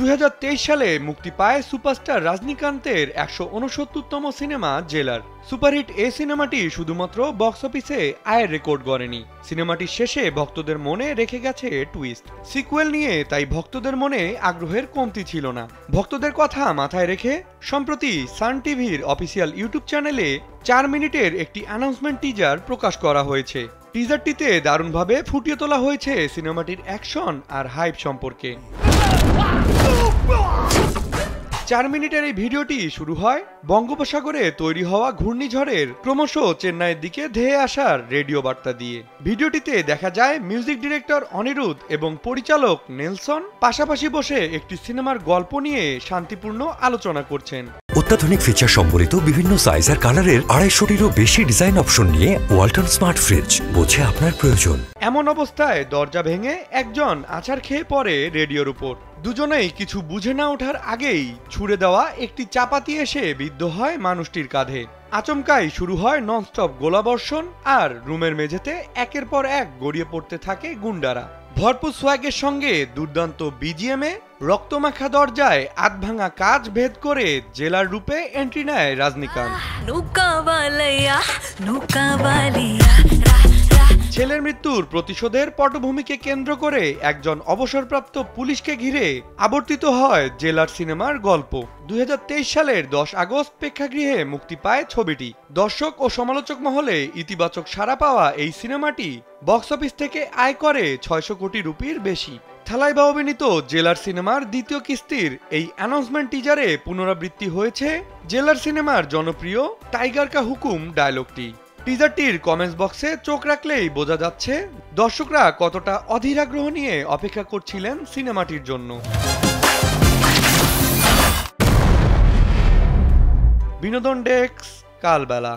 2023 সালে মুক্তি পায় সুপারস্টার রজনীকান্তের 169তম সিনেমা জেলার। সুপারহিট এই সিনেমাটি শুধুমাত্র বক্স অফিসে আয়ের রেকর্ড গড়েনি, সিনেমাটির শেষে ভক্তদের মনে রেখে গেছে টুইস্ট। সিকুয়েল নিয়ে তাই ভক্তদের মনে আগ্রহের কমতি ছিল না। ভক্তদের কথা মাথায় রেখে সম্প্রতি সান টিভির অফিসিয়াল ইউটিউব চ্যানেলে 4 মিনিটের একটি অ্যানাউন্সমেন্ট টিজার প্রকাশ করা হয়েছে। টিজারটিতে দারুণভাবে ফুটিয়ে তোলা হয়েছে সিনেমাটির অ্যাকশন আর হাইপ সম্পর্কে। 4 মিনিটের এই ভিডিওটি শুরু হয় বঙ্গোপসাগরে তৈরি হওয়া ঘূর্ণিঝড়ের ক্রমশ চেন্নাইয়ের দিকে ধেয়ে আসার রেডিও বার্তা দিয়ে। ভিডিওটিতে দেখা যায় মিউজিক ডিরেক্টর অনিরুদ্ধ এবং পরিচালক নেলসন পাশাপাশি বসে একটি সিনেমার গল্প নিয়ে শান্তিপূর্ণ আলোচনা করছেন। অত্যাধুনিক ফিচার সম্বলিত বিভিন্ন সাইজ আর কালারের 250-টিরও বেশি ডিজাইন অপশন নিয়ে ওয়ালটন স্মার্ট ফ্রিজ, বোঝে আপনার প্রয়োজন। এমন অবস্থায় দরজা ভেঙে একজন আছাড় খেয়ে পড়ে রেডিওর উপর। দুজনেই কিছু বুঝে না ওঠার আগেই ছুড়ে দেওয়া একটি চাপাতি এসে বিদ্ধ হয় মানুষটির কাঁধে। আচমকাই শুরু হয় ননস্টপ গোলাবর্ষণ আর রুমের মেঝেতে একের পর এক গড়িয়ে পড়তে থাকে গুন্ডারা। ভরপুর সোয়াগের সঙ্গে দুর্দান্ত বিজিএমে রক্তমাখা দরজায় আধভাঙা কাজ ভেদ করে জেলার রূপে এন্ট্রি নেয় রজনীকান্ত। ছেলের মৃত্যুর প্রতিশোধের পটভূমিকে কেন্দ্র করে একজন অবসরপ্রাপ্ত পুলিশকে ঘিরে আবর্তিত হয় জেলার সিনেমার গল্প। 2023 সালের 10 আগস্ট প্রেক্ষাগৃহে মুক্তি পায় ছবিটি। দর্শক ও সমালোচক মহলে ইতিবাচক সাড়া পাওয়া এই সিনেমাটি বক্স অফিস থেকে আয় করে 600 কোটি রুপির বেশি। থালায় অভিনীত জেলার সিনেমার দ্বিতীয় কিস্তির এই অ্যানাউন্সমেন্ট টিজারে পুনরাবৃত্তি হয়েছে জেলার সিনেমার জনপ্রিয় টাইগার কা হুকুম ডায়লগটি। টিজারটির কমেন্টস বক্সে চোখ রাখলেই বোঝা যাচ্ছে দর্শকরা কতটা অধীর আগ্রহ নিয়ে অপেক্ষা করছিলেন সিনেমাটির জন্য। বিনোদন ডেস্ক, কালবেলা।